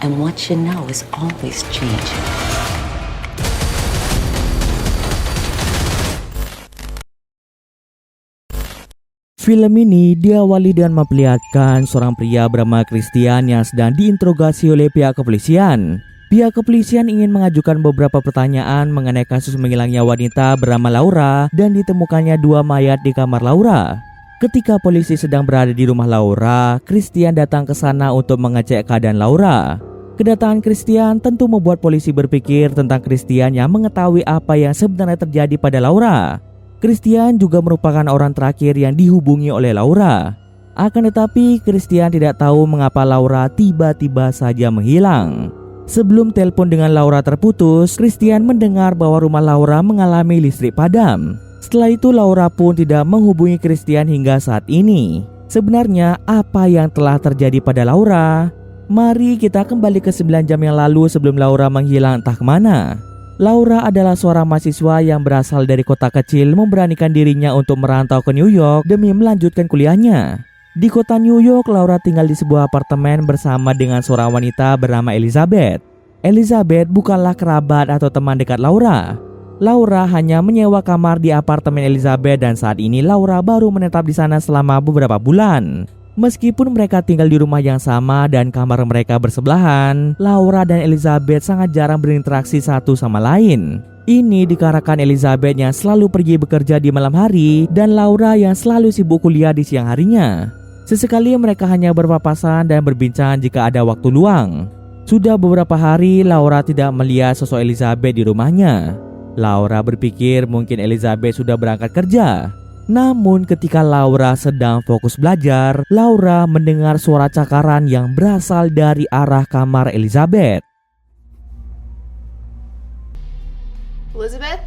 and what you know is always changing. Film ini diawali dengan memperlihatkan seorang pria bernama Christian yang sedang diinterogasi oleh pihak kepolisian. Pihak kepolisian ingin mengajukan beberapa pertanyaan mengenai kasus menghilangnya wanita bernama Laura dan ditemukannya 2 mayat di kamar Laura. Ketika polisi sedang berada di rumah Laura, Christian datang ke sana untuk mengecek keadaan Laura. Kedatangan Christian tentu membuat polisi berpikir tentang Christian yang mengetahui apa yang sebenarnya terjadi pada Laura. Christian juga merupakan orang terakhir yang dihubungi oleh Laura. Akan tetapi, Christian tidak tahu mengapa Laura tiba-tiba saja menghilang. Sebelum telepon dengan Laura terputus, Christian mendengar bahwa rumah Laura mengalami listrik padam. Setelah itu, Laura pun tidak menghubungi Christian hingga saat ini. Sebenarnya, apa yang telah terjadi pada Laura? Mari kita kembali ke 9 jam yang lalu sebelum Laura menghilang entah kemana. Laura adalah seorang mahasiswa yang berasal dari kota kecil memberanikan dirinya untuk merantau ke New York demi melanjutkan kuliahnya. Di kota New York, Laura tinggal di sebuah apartemen bersama dengan seorang wanita bernama Elizabeth. Elizabeth bukanlah kerabat atau teman dekat Laura. Laura hanya menyewa kamar di apartemen Elizabeth dan saat ini Laura baru menetap di sana selama beberapa bulan. Meskipun mereka tinggal di rumah yang sama dan kamar mereka bersebelahan, Laura dan Elizabeth sangat jarang berinteraksi satu sama lain. Ini dikarenakan Elizabeth yang selalu pergi bekerja di malam hari dan Laura yang selalu sibuk kuliah di siang harinya. Sesekali mereka hanya berpapasan dan berbincang jika ada waktu luang. Sudah beberapa hari Laura tidak melihat sosok Elizabeth di rumahnya. Laura berpikir mungkin Elizabeth sudah berangkat kerja. Namun ketika Laura sedang fokus belajar, Laura mendengar suara cakaran yang berasal dari arah kamar Elizabeth. Elizabeth?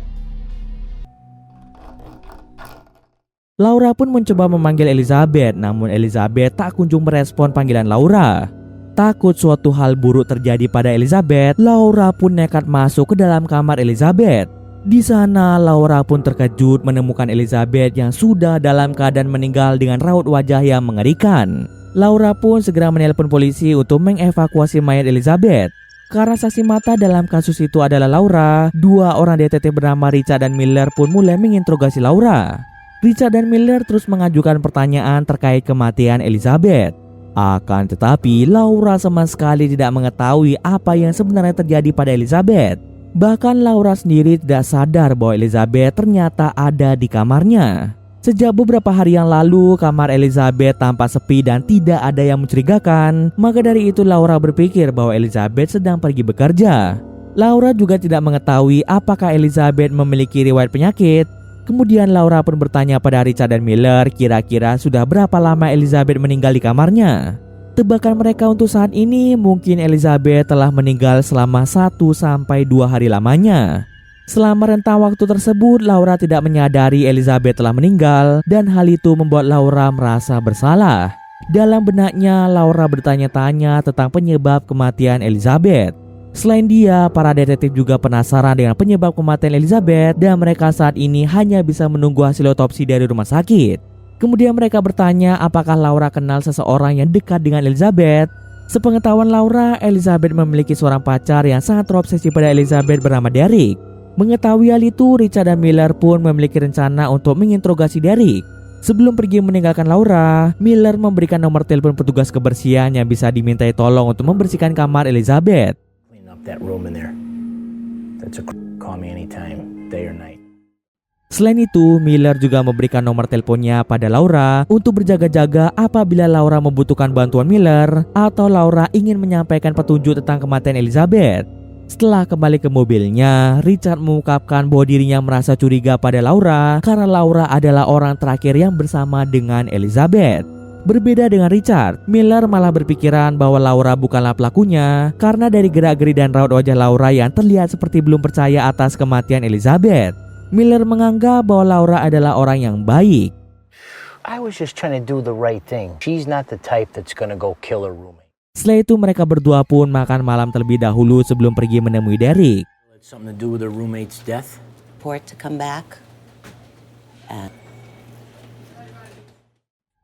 Laura pun mencoba memanggil Elizabeth, namun Elizabeth tak kunjung merespon panggilan Laura. Takut suatu hal buruk terjadi pada Elizabeth, Laura pun nekat masuk ke dalam kamar Elizabeth. Di sana, Laura pun terkejut menemukan Elizabeth yang sudah dalam keadaan meninggal dengan raut wajah yang mengerikan. Laura pun segera menelpon polisi untuk mengevakuasi mayat Elizabeth. Karena saksi mata dalam kasus itu adalah Laura, 2 orang detektif bernama Richard dan Miller pun mulai menginterogasi Laura. Richard dan Miller terus mengajukan pertanyaan terkait kematian Elizabeth. Akan tetapi, Laura sama sekali tidak mengetahui apa yang sebenarnya terjadi pada Elizabeth. Bahkan Laura sendiri tidak sadar bahwa Elizabeth ternyata ada di kamarnya. Sejak beberapa hari yang lalu, kamar Elizabeth tampak sepi dan tidak ada yang mencurigakan. Maka dari itu Laura berpikir bahwa Elizabeth sedang pergi bekerja. Laura juga tidak mengetahui apakah Elizabeth memiliki riwayat penyakit. Kemudian Laura pun bertanya pada Richard dan Miller kira-kira sudah berapa lama Elizabeth meninggal di kamarnya. Tebakan mereka untuk saat ini mungkin Elizabeth telah meninggal selama 1-2 hari lamanya. Selama rentang waktu tersebut, Laura tidak menyadari Elizabeth telah meninggal dan hal itu membuat Laura merasa bersalah. Dalam benaknya, Laura bertanya-tanya tentang penyebab kematian Elizabeth. Selain dia, para detektif juga penasaran dengan penyebab kematian Elizabeth dan mereka saat ini hanya bisa menunggu hasil otopsi dari rumah sakit. Kemudian mereka bertanya apakah Laura kenal seseorang yang dekat dengan Elizabeth. Sepengetahuan Laura, Elizabeth memiliki seorang pacar yang sangat terobsesi pada Elizabeth bernama Derek. Mengetahui hal itu, Richard dan Miller pun memiliki rencana untuk menginterogasi Derek. Sebelum pergi meninggalkan Laura, Miller memberikan nomor telepon petugas kebersihan yang bisa dimintai tolong untuk membersihkan kamar Elizabeth. Clean up that room in there. Call me anytime, day or night. Selain itu, Miller juga memberikan nomor teleponnya pada Laura untuk berjaga-jaga apabila Laura membutuhkan bantuan Miller atau Laura ingin menyampaikan petunjuk tentang kematian Elizabeth. Setelah kembali ke mobilnya, Richard mengungkapkan bahwa dirinya merasa curiga pada Laura karena Laura adalah orang terakhir yang bersama dengan Elizabeth. Berbeda dengan Richard, Miller malah berpikiran bahwa Laura bukanlah pelakunya karena dari gerak-geri dan raut wajah Laura yang terlihat seperti belum percaya atas kematian Elizabeth. Miller menganggap bahwa Laura adalah orang yang baik. I was just trying to do the right thing. She's not the type that's gonna go kill her roommate. Setelah itu mereka berdua pun makan malam terlebih dahulu sebelum pergi menemui Derek. Had something to do with her roommate's death? For it to come back. And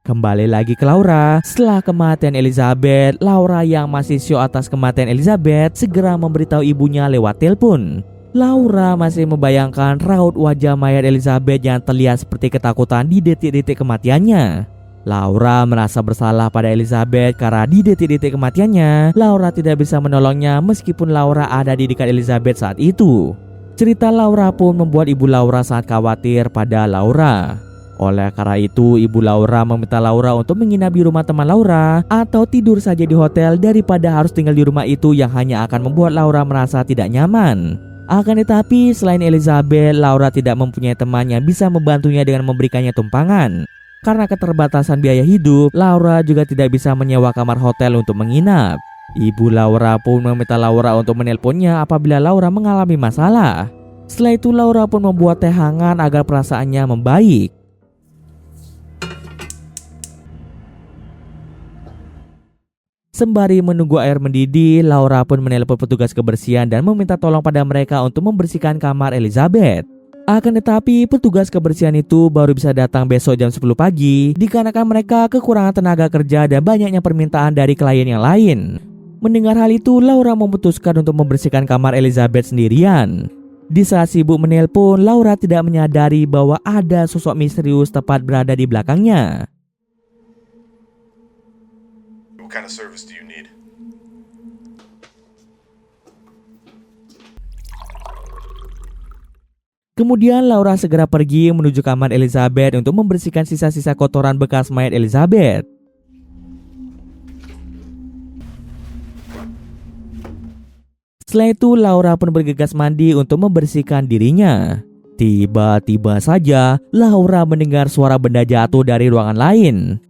Kembali lagi ke Laura. Setelah kematian Elizabeth, Laura yang masih syok atas kematian Elizabeth segera memberitahu ibunya lewat telepon. Laura masih membayangkan raut wajah mayat Elizabeth yang terlihat seperti ketakutan di detik-detik kematiannya. Laura merasa bersalah pada Elizabeth karena di detik-detik kematiannya, Laura tidak bisa menolongnya meskipun Laura ada di dekat Elizabeth saat itu. Cerita Laura pun membuat ibu Laura sangat khawatir pada Laura. Oleh karena itu, ibu Laura meminta Laura untuk menginap di rumah teman Laura atau tidur saja di hotel daripada harus tinggal di rumah itu yang hanya akan membuat Laura merasa tidak nyaman. Akan tetapi, selain Elizabeth, Laura tidak mempunyai teman yang bisa membantunya dengan memberikannya tumpangan. Karena keterbatasan biaya hidup, Laura juga tidak bisa menyewa kamar hotel untuk menginap. Ibu Laura pun meminta Laura untuk menelponnya apabila Laura mengalami masalah. Setelah itu, Laura pun membuat teh hangat agar perasaannya membaik. Sembari menunggu air mendidih, Laura pun menelpon petugas kebersihan dan meminta tolong pada mereka untuk membersihkan kamar Elizabeth. Akan tetapi, petugas kebersihan itu baru bisa datang besok jam 10 pagi dikarenakan mereka kekurangan tenaga kerja dan banyaknya permintaan dari klien yang lain. Mendengar hal itu, Laura memutuskan untuk membersihkan kamar Elizabeth sendirian. Di saat sibuk menelpon, Laura tidak menyadari bahwa ada sosok misterius tepat berada di belakangnya. What kind of service do you need? Kemudian Laura segera pergi menuju kamar Elizabeth untuk membersihkan sisa-sisa kotoran bekas mayat Elizabeth. Setelah itu, Laura pun bergegas mandi untuk membersihkan dirinya. Tiba-tiba saja, Laura mendengar suara benda jatuh dari ruangan lain.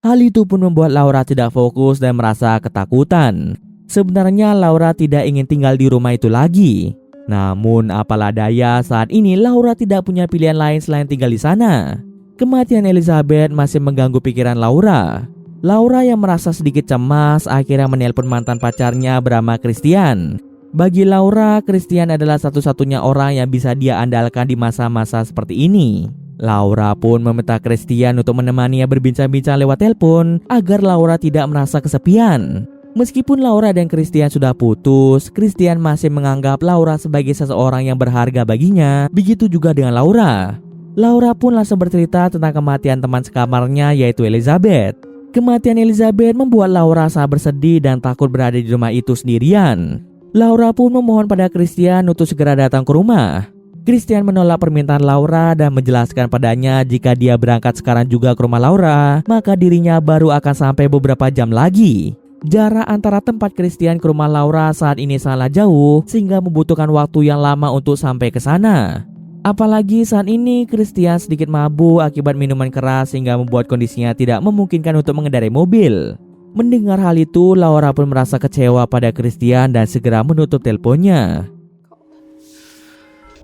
Hal itu pun membuat Laura tidak fokus dan merasa ketakutan. Sebenarnya Laura tidak ingin tinggal di rumah itu lagi. Namun apalah daya, saat ini Laura tidak punya pilihan lain selain tinggal di sana. Kematian Elizabeth masih mengganggu pikiran Laura. Laura yang merasa sedikit cemas akhirnya menelpon mantan pacarnya bernama Christian. Bagi Laura, Christian adalah satu-satunya orang yang bisa dia andalkan di masa-masa seperti ini. Laura pun meminta Christian untuk menemaninya berbincang-bincang lewat telepon agar Laura tidak merasa kesepian. Meskipun Laura dan Christian sudah putus, Christian masih menganggap Laura sebagai seseorang yang berharga baginya. Begitu juga dengan Laura. Laura pun langsung bercerita tentang kematian teman sekamarnya, yaitu Elizabeth. Kematian Elizabeth membuat Laura sangat bersedih dan takut berada di rumah itu sendirian. Laura pun memohon pada Christian untuk segera datang ke rumah. Christian menolak permintaan Laura dan menjelaskan padanya jika dia berangkat sekarang juga ke rumah Laura, maka dirinya baru akan sampai beberapa jam lagi. Jarak antara tempat Christian ke rumah Laura saat ini sangat jauh sehingga membutuhkan waktu yang lama untuk sampai ke sana. Apalagi saat ini Christian sedikit mabuk akibat minuman keras sehingga membuat kondisinya tidak memungkinkan untuk mengendarai mobil. Mendengar hal itu, Laura pun merasa kecewa pada Christian dan segera menutup teleponnya.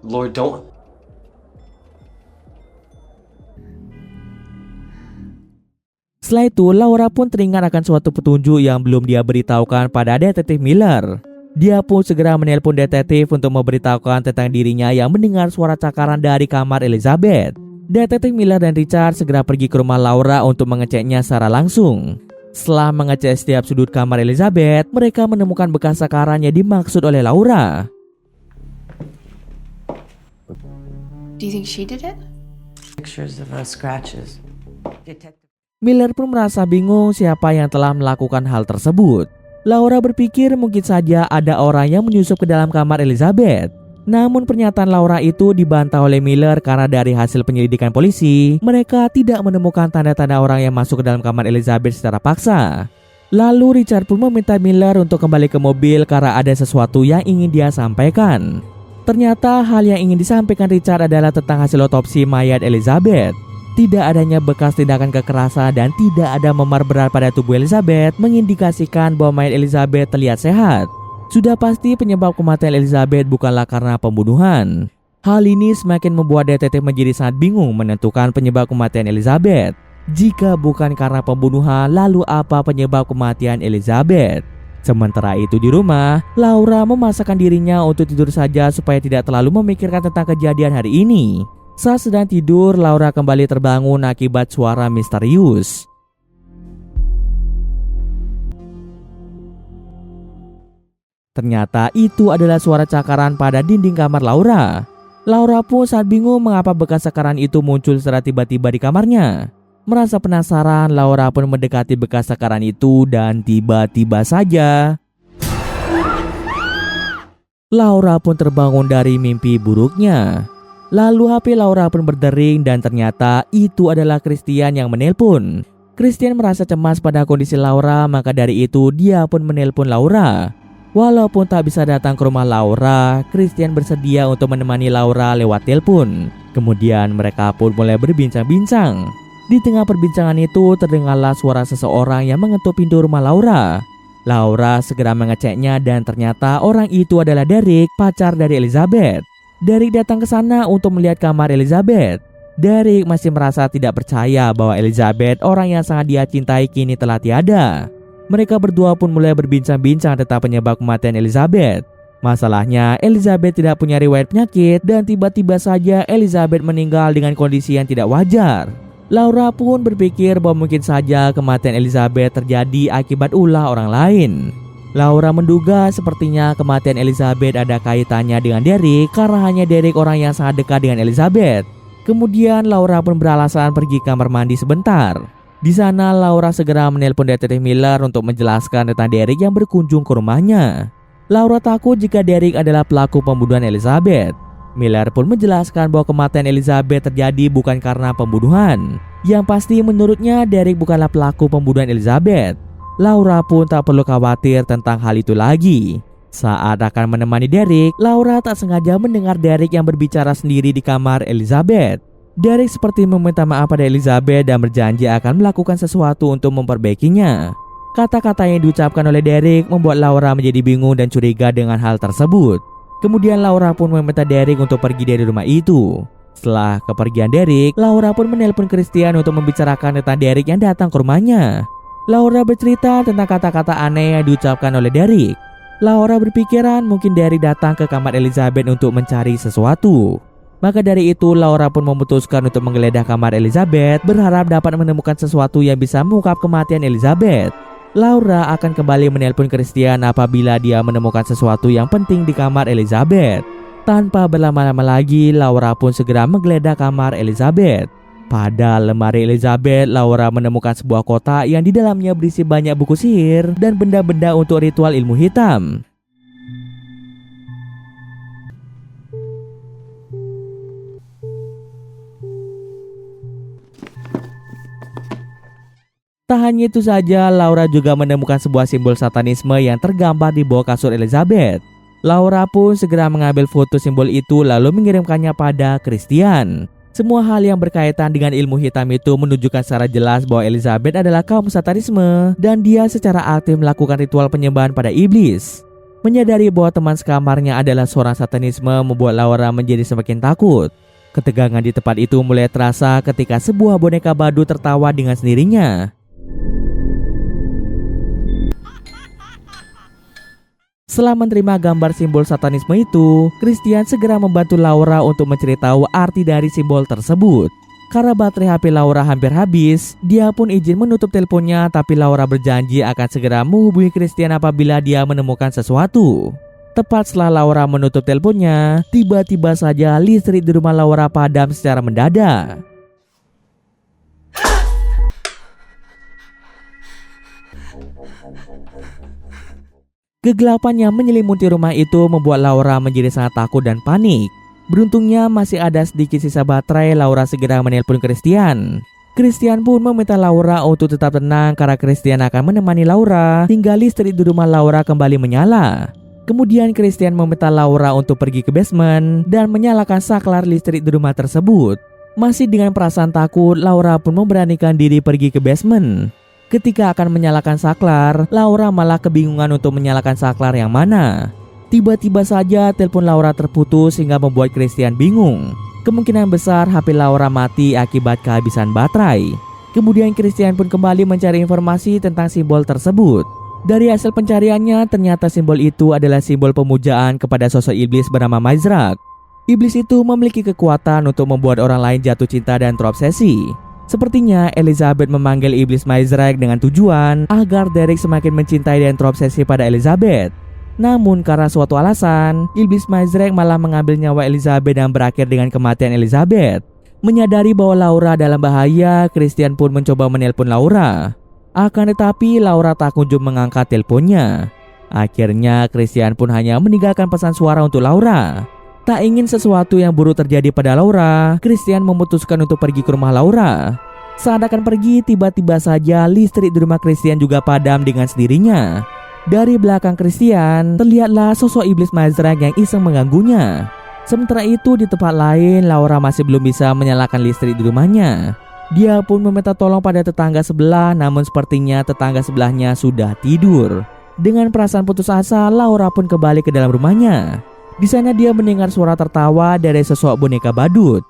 Lord, don't. Setelah itu, Laura pun teringat akan suatu petunjuk yang belum dia beritahukan pada detektif Miller. Dia pun segera menelpon detektif untuk memberitahukan tentang dirinya yang mendengar suara cakaran dari kamar Elizabeth. Detektif Miller dan Richard segera pergi ke rumah Laura untuk mengeceknya secara langsung. Setelah mengecek setiap sudut kamar Elizabeth, mereka menemukan bekas cakaran yang dimaksud oleh Laura. Do you think she did it? Pictures of scratches. Miller pun merasa bingung siapa yang telah melakukan hal tersebut. Laura berpikir mungkin saja ada orang yang menyusup ke dalam kamar Elizabeth. Namun pernyataan Laura itu dibantah oleh Miller karena dari hasil penyelidikan polisi, mereka tidak menemukan tanda-tanda orang yang masuk ke dalam kamar Elizabeth secara paksa. Lalu Richard pun meminta Miller untuk kembali ke mobil karena ada sesuatu yang ingin dia sampaikan. Ternyata hal yang ingin disampaikan Richard adalah tentang hasil otopsi mayat Elizabeth. Tidak adanya bekas tindakan kekerasan dan tidak ada memar berat pada tubuh Elizabeth mengindikasikan bahwa mayat Elizabeth terlihat sehat. Sudah pasti penyebab kematian Elizabeth bukanlah karena pembunuhan. Hal ini semakin membuat detektif menjadi sangat bingung menentukan penyebab kematian Elizabeth. Jika bukan karena pembunuhan, lalu apa penyebab kematian Elizabeth? Sementara itu di rumah, Laura memaksakan dirinya untuk tidur saja supaya tidak terlalu memikirkan tentang kejadian hari ini. Saat sedang tidur, Laura kembali terbangun akibat suara misterius. Ternyata itu adalah suara cakaran pada dinding kamar Laura. Laura pun saat bingung mengapa bekas cakaran itu muncul secara tiba-tiba di kamarnya. Merasa penasaran, Laura pun mendekati bekas cakaran itu dan tiba-tiba saja Laura pun terbangun dari mimpi buruknya. Lalu HP Laura pun berdering dan ternyata itu adalah Christian yang menelpon. Christian merasa cemas pada kondisi Laura, maka dari itu dia pun menelpon Laura. Walaupun tak bisa datang ke rumah Laura, Christian bersedia untuk menemani Laura lewat telepon. Kemudian mereka pun mulai berbincang-bincang. Di tengah perbincangan itu terdengarlah suara seseorang yang mengetuk pintu rumah Laura. Laura segera mengeceknya dan ternyata orang itu adalah Derek, pacar dari Elizabeth. Derek datang ke sana untuk melihat kamar Elizabeth. Derek masih merasa tidak percaya bahwa Elizabeth, orang yang sangat dia cintai, kini telah tiada. Mereka berdua pun mulai berbincang-bincang tentang penyebab kematian Elizabeth. Masalahnya, Elizabeth tidak punya riwayat penyakit dan tiba-tiba saja Elizabeth meninggal dengan kondisi yang tidak wajar. Laura pun berpikir bahwa mungkin saja kematian Elizabeth terjadi akibat ulah orang lain. Laura menduga sepertinya kematian Elizabeth ada kaitannya dengan Derek karena hanya Derek orang yang sangat dekat dengan Elizabeth. Kemudian Laura pun beralasan pergi kamar mandi sebentar. Di sana Laura segera menelpon detektif Miller untuk menjelaskan tentang Derek yang berkunjung ke rumahnya. Laura takut jika Derek adalah pelaku pembunuhan Elizabeth. Miller pun menjelaskan bahwa kematian Elizabeth terjadi bukan karena pembunuhan. Yang pasti menurutnya Derek bukanlah pelaku pembunuhan Elizabeth. Laura pun tak perlu khawatir tentang hal itu lagi. Saat akan menemani Derek, Laura tak sengaja mendengar Derek yang berbicara sendiri di kamar Elizabeth. Derek seperti meminta maaf pada Elizabeth dan berjanji akan melakukan sesuatu untuk memperbaikinya. Kata-kata yang diucapkan oleh Derek membuat Laura menjadi bingung dan curiga dengan hal tersebut. Kemudian Laura pun meminta Derek untuk pergi dari rumah itu. Setelah kepergian Derek, Laura pun menelpon Christian untuk membicarakan tentang Derek yang datang ke rumahnya. Laura bercerita tentang kata-kata aneh yang diucapkan oleh Derek. Laura berpikiran mungkin Derek datang ke kamar Elizabeth untuk mencari sesuatu. Maka dari itu Laura pun memutuskan untuk menggeledah kamar Elizabeth, berharap dapat menemukan sesuatu yang bisa mengungkap kematian Elizabeth. Laura akan kembali menelpon Christian apabila dia menemukan sesuatu yang penting di kamar Elizabeth. Tanpa berlama-lama lagi, Laura pun segera menggeledah kamar Elizabeth. Pada lemari Elizabeth, Laura menemukan sebuah kotak yang di dalamnya berisi banyak buku sihir dan benda-benda untuk ritual ilmu hitam. Tak hanya itu saja, Laura juga menemukan sebuah simbol satanisme yang tergambar di bawah kasur Elizabeth. Laura pun segera mengambil foto simbol itu lalu mengirimkannya pada Christian. Semua hal yang berkaitan dengan ilmu hitam itu menunjukkan secara jelas bahwa Elizabeth adalah kaum satanisme dan dia secara aktif melakukan ritual penyembahan pada iblis. Menyadari bahwa teman sekamarnya adalah seorang satanisme membuat Laura menjadi semakin takut. Ketegangan di tempat itu mulai terasa ketika sebuah boneka badu tertawa dengan sendirinya. Setelah menerima gambar simbol satanisme itu, Christian segera membantu Laura untuk menceritakan arti dari simbol tersebut. Karena baterai HP Laura hampir habis, dia pun izin menutup teleponnya, tapi Laura berjanji akan segera menghubungi Christian apabila dia menemukan sesuatu. Tepat setelah Laura menutup teleponnya, tiba-tiba saja listrik di rumah Laura padam secara mendadak. Kegelapan yang menyelimuti rumah itu membuat Laura menjadi sangat takut dan panik. Beruntungnya masih ada sedikit sisa baterai. Laura segera menelpon Christian. Christian pun meminta Laura untuk tetap tenang karena Christian akan menemani Laura hingga listrik di rumah Laura kembali menyala. Kemudian Christian meminta Laura untuk pergi ke basement dan menyalakan saklar listrik di rumah tersebut. Masih dengan perasaan takut, Laura pun memberanikan diri pergi ke basement. Ketika akan menyalakan saklar, Laura malah kebingungan untuk menyalakan saklar yang mana. Tiba-tiba saja telepon Laura terputus sehingga membuat Christian bingung. Kemungkinan besar HP Laura mati akibat kehabisan baterai. Kemudian Christian pun kembali mencari informasi tentang simbol tersebut. Dari hasil pencariannya, ternyata simbol itu adalah simbol pemujaan kepada sosok iblis bernama Mizrak. Iblis itu memiliki kekuatan untuk membuat orang lain jatuh cinta dan terobsesi. Sepertinya Elizabeth memanggil iblis Mizrak dengan tujuan agar Derek semakin mencintai dan terobsesi pada Elizabeth. Namun karena suatu alasan, iblis Mizrak malah mengambil nyawa Elizabeth dan berakhir dengan kematian Elizabeth. Menyadari bahwa Laura dalam bahaya, Christian pun mencoba menelpon Laura. Akan tetapi Laura tak kunjung mengangkat teleponnya. Akhirnya Christian pun hanya meninggalkan pesan suara untuk Laura. Tak ingin sesuatu yang buruk terjadi pada Laura, Christian memutuskan untuk pergi ke rumah Laura. Saat akan pergi, tiba-tiba saja listrik di rumah Christian juga padam dengan sendirinya. Dari belakang Christian, terlihatlah sosok iblis Mizrak yang iseng mengganggunya. Sementara itu di tempat lain, Laura masih belum bisa menyalakan listrik di rumahnya. Dia pun meminta tolong pada tetangga sebelah, namun sepertinya tetangga sebelahnya sudah tidur. Dengan perasaan putus asa, Laura pun kembali ke dalam rumahnya. Di sana dia mendengar suara tertawa dari sosok boneka badut.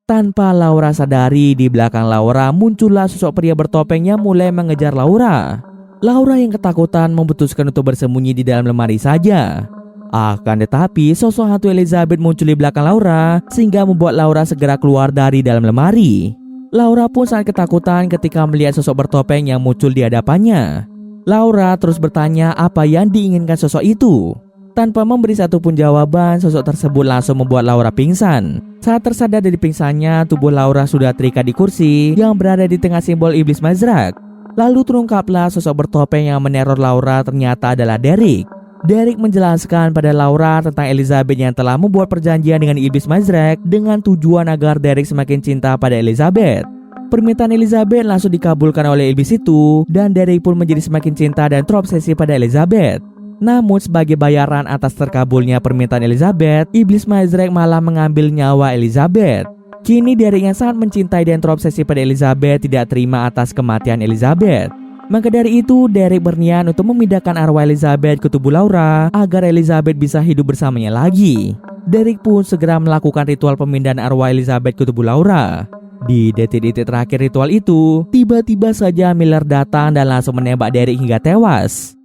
Tanpa Laura sadari, di belakang Laura muncullah sosok pria bertopeng yang mulai mengejar Laura. Laura yang ketakutan memutuskan untuk bersembunyi di dalam lemari saja. Akan tetapi sosok hantu Elizabeth muncul di belakang Laura sehingga membuat Laura segera keluar dari dalam lemari. Laura pun sangat ketakutan ketika melihat sosok bertopeng yang muncul di hadapannya. Laura terus bertanya apa yang diinginkan sosok itu. Tanpa memberi satupun jawaban, sosok tersebut langsung membuat Laura pingsan. Saat tersadar dari pingsannya, tubuh Laura sudah terikat di kursi yang berada di tengah simbol iblis Mizrak. Lalu terungkaplah sosok bertopeng yang meneror Laura ternyata adalah Derek. Derek menjelaskan pada Laura tentang Elizabeth yang telah membuat perjanjian dengan iblis Mizrak dengan tujuan agar Derek semakin cinta pada Elizabeth. Permintaan Elizabeth langsung dikabulkan oleh iblis itu dan Derek pun menjadi semakin cinta dan terobsesi pada Elizabeth. Namun sebagai bayaran atas terkabulnya permintaan Elizabeth, iblis Mizrak malah mengambil nyawa Elizabeth. Kini Derek yang sangat mencintai dan terobsesi pada Elizabeth tidak terima atas kematian Elizabeth. Maka dari itu, Derek berniat untuk memindahkan arwah Elizabeth ke tubuh Laura agar Elizabeth bisa hidup bersamanya lagi. Derek pun segera melakukan ritual pemindahan arwah Elizabeth ke tubuh Laura. Di detik-detik terakhir ritual itu, tiba-tiba saja Miller datang dan langsung menembak Derek hingga tewas.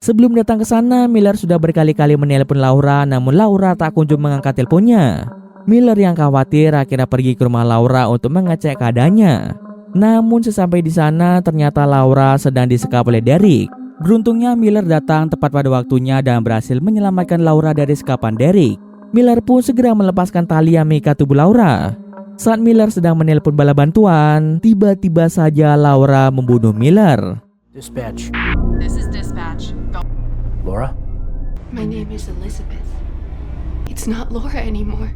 Sebelum datang ke sana, Miller sudah berkali-kali menelpon Laura, namun Laura tak kunjung mengangkat teleponnya. Miller yang khawatir akhirnya pergi ke rumah Laura untuk mengecek keadaannya. Namun sesampai di sana, ternyata Laura sedang disekap oleh Derek. Beruntungnya Miller datang tepat pada waktunya dan berhasil menyelamatkan Laura dari sekapan Derek. Miller pun segera melepaskan tali yang mengikat tubuh Laura. Saat Miller sedang menelpon bala bantuan, tiba-tiba saja Laura membunuh Miller. Dispatch. This is dispatch. Laura? My name is Elizabeth. It's not Laura anymore.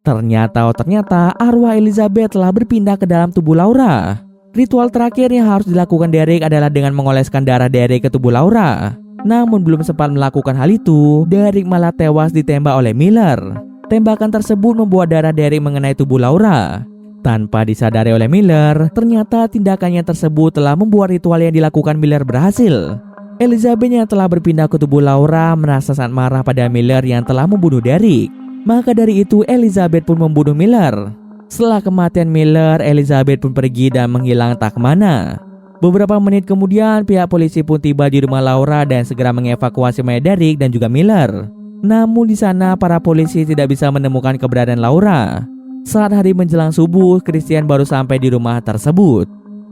Ternyata arwah Elizabeth telah berpindah ke dalam tubuh Laura. Ritual terakhir yang harus dilakukan Derek adalah dengan mengoleskan darah Derek ke tubuh Laura. Namun belum sempat melakukan hal itu, Derek malah tewas ditembak oleh Miller. Tembakan tersebut membuat darah Derek mengenai tubuh Laura. Tanpa disadari oleh Miller, ternyata tindakannya tersebut telah membuat ritual yang dilakukan Miller berhasil. Elizabeth yang telah berpindah ke tubuh Laura merasa sangat marah pada Miller yang telah membunuh Derek. Maka dari itu Elizabeth pun membunuh Miller. Setelah kematian Miller, Elizabeth pun pergi dan menghilang tak kemana. Beberapa menit kemudian pihak polisi pun tiba di rumah Laura dan segera mengevakuasi mayat Derek dan juga Miller. Namun di sana para polisi tidak bisa menemukan keberadaan Laura. Saat hari menjelang subuh, Christian baru sampai di rumah tersebut.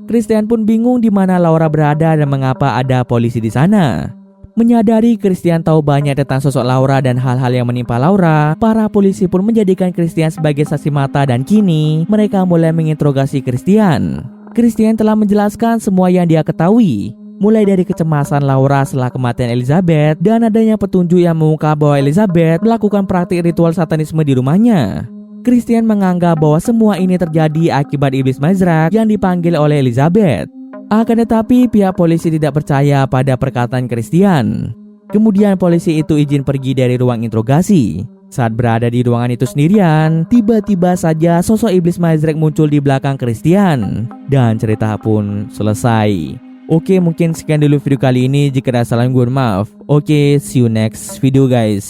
Christian pun bingung di mana Laura berada dan mengapa ada polisi di sana. Menyadari Christian tahu banyak tentang sosok Laura dan hal-hal yang menimpa Laura, para polisi pun menjadikan Christian sebagai saksi mata dan kini mereka mulai menginterogasi Christian. Christian telah menjelaskan semua yang dia ketahui, mulai dari kecemasan Laura setelah kematian Elizabeth dan adanya petunjuk yang mengungkap bahwa Elizabeth melakukan praktik ritual satanisme di rumahnya. Christian menganggap bahwa semua ini terjadi akibat iblis Mizrak yang dipanggil oleh Elizabeth. Akan tetapi pihak polisi tidak percaya pada perkataan Christian. Kemudian polisi itu izin pergi dari ruang interogasi. Saat berada di ruangan itu sendirian, tiba-tiba saja sosok iblis Mizrak muncul di belakang Christian. Dan cerita pun selesai. Oke, mungkin sekian dulu video kali ini. Jika ada salah, gue maaf. Oke, see you next video guys.